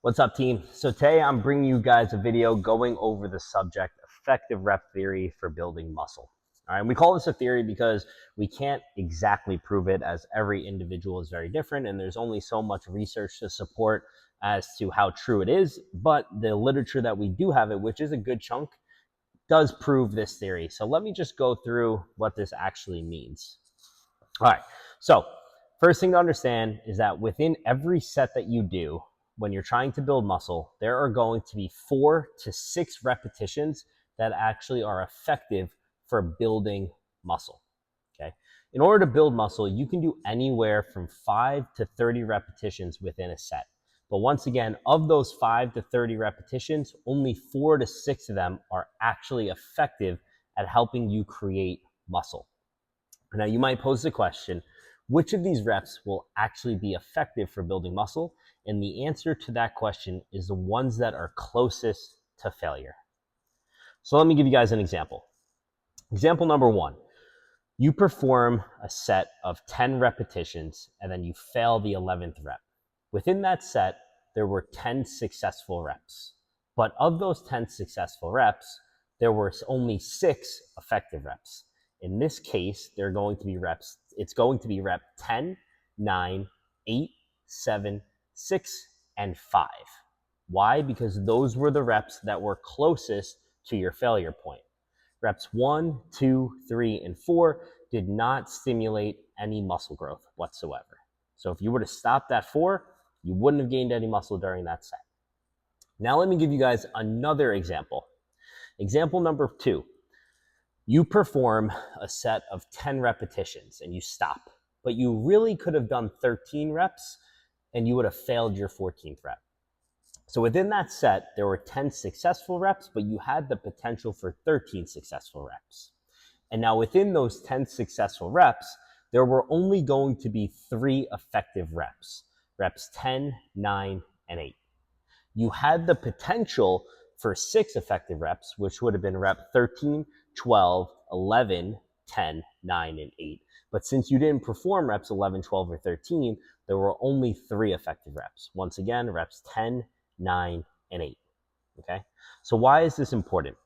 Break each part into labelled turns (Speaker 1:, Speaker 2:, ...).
Speaker 1: What's up, team? So today I'm bringing you guys a video going over the subject effective rep theory for building muscle. All right, we call this a theory because we can't exactly prove it, as every individual is very different and there's only so much research to support as to how true it is. But the literature that we do have it, which is a good chunk, does prove this theory. So let me just go through what this actually means. All right, so first thing to understand is that within every set that you do, when you're trying to build muscle, there are going to be 4 to 6 repetitions that actually are effective for building muscle. Okay. In order to build muscle, you can do anywhere from 5 to 30 repetitions within a set. But once again, of those 5 to 30 repetitions, only 4 to 6 of them are actually effective at helping you create muscle. Now, you might pose the question, which of these reps will actually be effective for building muscle? And the answer to that question is the ones that are closest to failure. So let me give you guys an example. Example number 1, you perform a set of 10 repetitions and then you fail the 11th rep. Within that set, there were 10 successful reps. But of those 10 successful reps, there were only 6 effective reps. In this case, they're going to be reps. It's going to be rep 10, 9, 8, 7, 6, and 5. Why? Because those were the reps that were closest to your failure point. Reps 1, 2, 3, and 4 did not stimulate any muscle growth whatsoever. So if you were to stop at 4, you wouldn't have gained any muscle during that set. Now let me give you guys another example. Example number 2. You perform a set of 10 repetitions and you stop, but you really could have done 13 reps and you would have failed your 14th rep. So within that set, there were 10 successful reps, but you had the potential for 13 successful reps. And now within those 10 successful reps, there were only going to be 3 effective reps, reps 10, 9, and 8. You had the potential for 6 effective reps, which would have been rep 13, 12, 11, 10, 9, and 8. But since you didn't perform reps 11, 12, or 13, there were only 3 effective reps. Once again, reps 10, 9, and 8. Okay? So why is this important?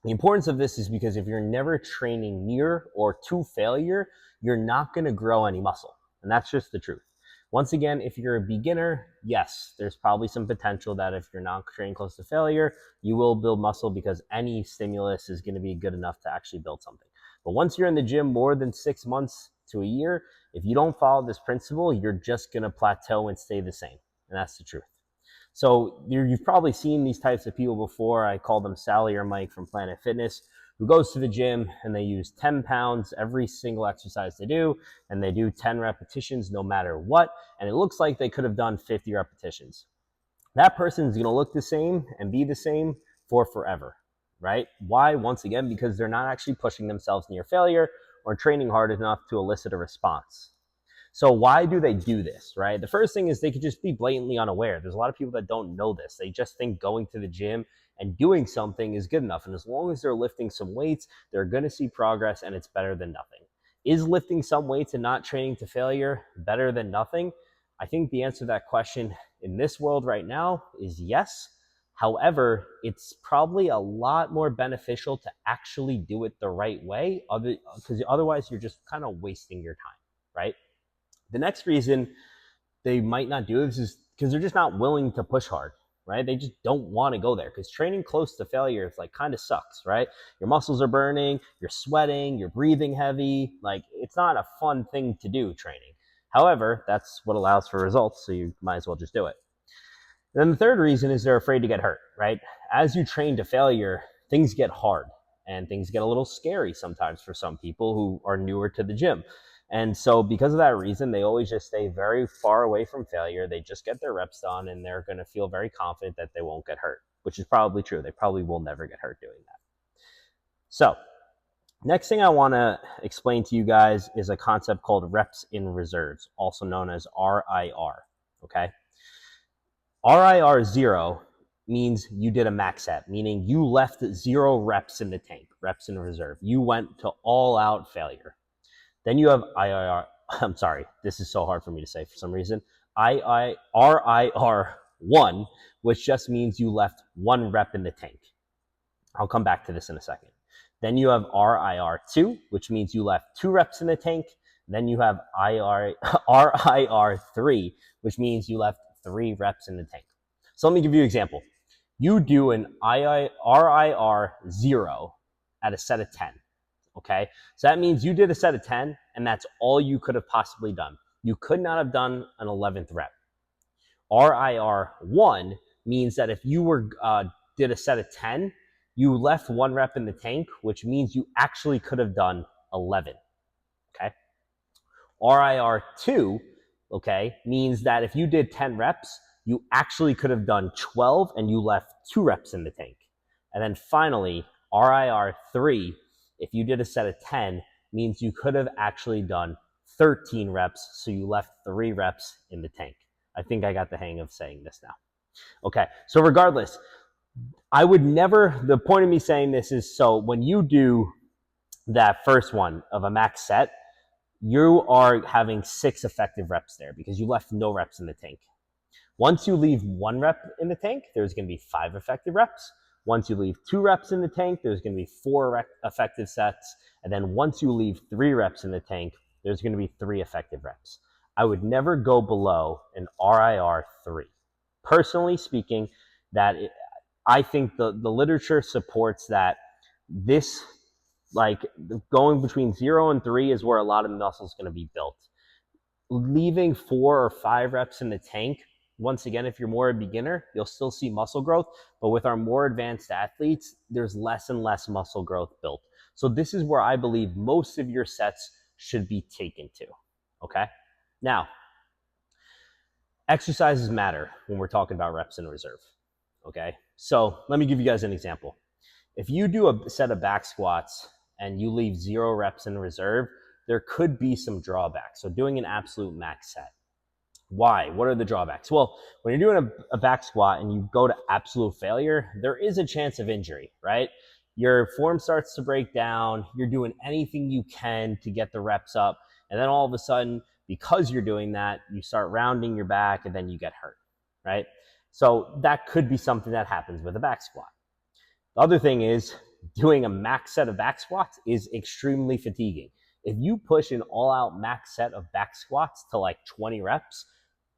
Speaker 1: The importance of this is because if you're never training near or to failure, you're not going to grow any muscle. And that's just the truth. Once again, if you're a beginner, yes, there's probably some potential that if you're not training close to failure, you will build muscle because any stimulus is going to be good enough to actually build something. But once you're in the gym more than 6 months to a year, if you don't follow this principle, you're just going to plateau and stay the same. And that's the truth. So you've probably seen these types of people before. I call them Sally or Mike from Planet Fitness, who goes to the gym and they use 10 pounds every single exercise they do, and they do 10 repetitions no matter what, and it looks like they could have done 50 repetitions. That person is going to look the same and be the same for forever, right? Why? Once again, because they're not actually pushing themselves near failure or training hard enough to elicit a response. So why do they do this, right? The first thing is they could just be blatantly unaware. There's a lot of people that don't know this. They just think going to the gym and doing something is good enough. And as long as they're lifting some weights, they're going to see progress and it's better than nothing. Is lifting some weights and not training to failure better than nothing? I think the answer to that question in this world right now is yes. However, it's probably a lot more beneficial to actually do it the right way, because otherwise you're just kind of wasting your time, right? The next reason they might not do this is because they're just not willing to push hard, right? They just don't want to go there because training close to failure is like kind of sucks, right? Your muscles are burning, you're sweating, you're breathing heavy. Like, it's not a fun thing to do, training. However, that's what allows for results, so you might as well just do it. And then the third reason is they're afraid to get hurt, right? As you train to failure, things get hard and things get a little scary sometimes for some people who are newer to the gym. And so because of that reason, they always just stay very far away from failure. They just get their reps done and they're going to feel very confident that they won't get hurt, which is probably true. They probably will never get hurt doing that. So next thing I want to explain to you guys is a concept called reps in reserves, also known as RIR. Okay. RIR 0 means you did a max set, meaning you left 0 reps in the tank, reps in reserve. You went to all out failure. Then you have IIR. I'm sorry, this is so hard for me to say for some reason. RIR 1, which just means you left 1 rep in the tank. I'll come back to this in a second. Then you have RIR2, which means you left 2 reps in the tank. Then you have RIR3, which means you left 3 reps in the tank. So let me give you an example. You do an RIR0 at a set of 10, okay? So that means you did a set of 10, and that's all you could have possibly done. You could not have done an 11th rep. RIR1 means that if you did a set of 10, you left 1 rep in the tank, which means you actually could have done 11, okay? RIR2, okay, means that if you did 10 reps, you actually could have done 12 and you left 2 reps in the tank. And then finally, RIR3, if you did a set of 10, means you could have actually done 13 reps, so you left 3 reps in the tank. I think I got the hang of saying this now. Okay, so regardless, I would never, the point of me saying this is, so when you do that first one of a max set, you are having 6 effective reps there because you left no reps in the tank. Once you leave 1 rep in the tank, there's going to be 5 effective reps. Once you leave 2 reps in the tank, there's going to be 4 effective sets. And then once you leave 3 reps in the tank, there's going to be 3 effective reps. I would never go below an RIR3. Personally speaking, I think the literature supports that this, like, going between 0 and 3 is where a lot of muscle is going to be built. Leaving 4 or 5 reps in the tank, once again, if you're more a beginner, you'll still see muscle growth. But with our more advanced athletes, there's less and less muscle growth built. So this is where I believe most of your sets should be taken to, okay? Now, exercises matter when we're talking about reps in reserve, okay? So let me give you guys an example. If you do a set of back squats and you leave 0 reps in reserve, there could be some drawbacks. So doing an absolute max set. Why? What are the drawbacks? Well, when you're doing a back squat and you go to absolute failure, there is a chance of injury, right? Your form starts to break down. You're doing anything you can to get the reps up. And then all of a sudden, because you're doing that, you start rounding your back and then you get hurt, right? So that could be something that happens with a back squat. The other thing is doing a max set of back squats is extremely fatiguing. If you push an all-out max set of back squats to like 20 reps,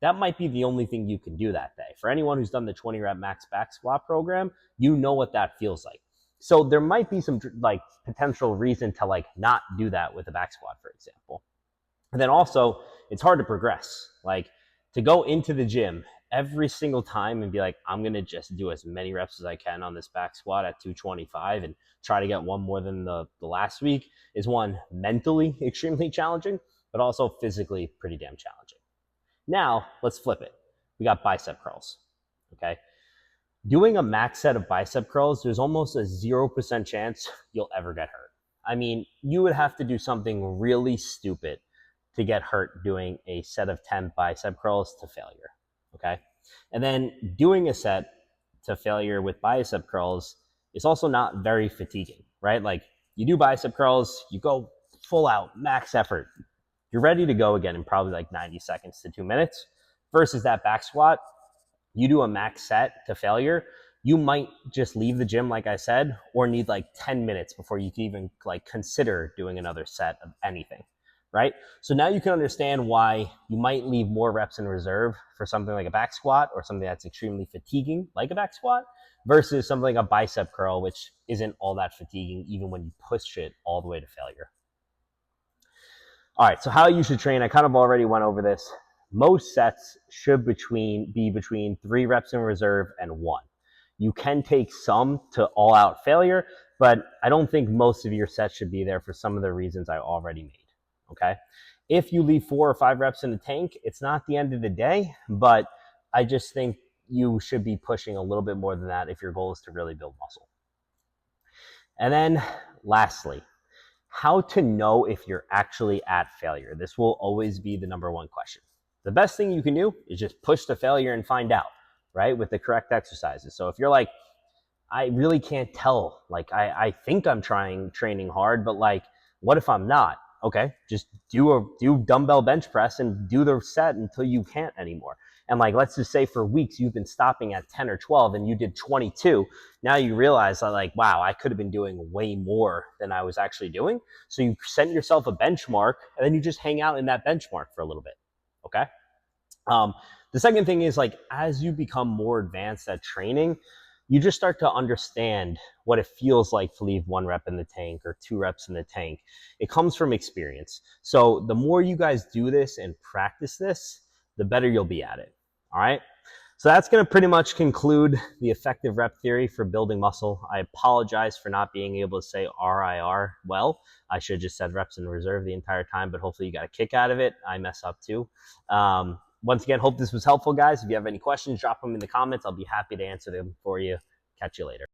Speaker 1: that might be the only thing you can do that day. For anyone who's done the 20 rep max back squat program, you know what that feels like. So there might be some like potential reason to like not do that with a back squat, for example. And then also, it's hard to progress. Like, to go into the gym every single time and be like, I'm going to just do as many reps as I can on this back squat at 225 and try to get one more than the last week is, one, mentally extremely challenging, but also physically pretty damn challenging. Now, let's flip it. We got bicep curls, okay? Doing a max set of bicep curls, there's almost a 0% chance you'll ever get hurt. I mean, you would have to do something really stupid to get hurt doing a set of 10 bicep curls to failure, okay? And then doing a set to failure with bicep curls is also not very fatiguing, right? Like, you do bicep curls, you go full out, max effort. You're ready to go again in probably like 90 seconds to 2 minutes. Versus that back squat, you do a max set to failure, you might just leave the gym, like I said, or need like 10 minutes before you can even like consider doing another set of anything, right? So now you can understand why you might leave more reps in reserve for something like a back squat or something that's extremely fatiguing, like a back squat, versus something like a bicep curl, which isn't all that fatiguing even when you push it all the way to failure. All right, so how you should train, I kind of already went over this. Most sets should be between 3 reps in reserve and 1. You can take some to all-out failure, but I don't think most of your sets should be there for some of the reasons I already made, okay? If you leave 4 or 5 reps in the tank, it's not the end of the day, but I just think you should be pushing a little bit more than that if your goal is to really build muscle. And then lastly, how to know if you're actually at failure. This will always be the number one question. The best thing you can do is just push to failure and find out, right, with the correct exercises. So if you're like, I really can't tell, like I think I'm training hard, but like, what if I'm not? Okay, just do dumbbell bench press and do the set until you can't anymore. and like, let's just say for weeks you've been stopping at 10 or 12 and you did 22, now you realize that like, wow, I could have been doing way more than I was actually doing. So you set yourself a benchmark and then you just hang out in that benchmark for a little bit. Okay. The second thing is like, as you become more advanced at training, you just start to understand what it feels like to leave 1 rep in the tank or 2 reps in the tank. It comes from experience. So the more you guys do this and practice this, the better you'll be at it. All right. So that's going to pretty much conclude the effective rep theory for building muscle. I apologize for not being able to say RIR well. I should have just said reps in reserve the entire time, but hopefully you got a kick out of it. I mess up too. Once again, hope this was helpful, guys. If you have any questions, drop them in the comments. I'll be happy to answer them for you. Catch you later.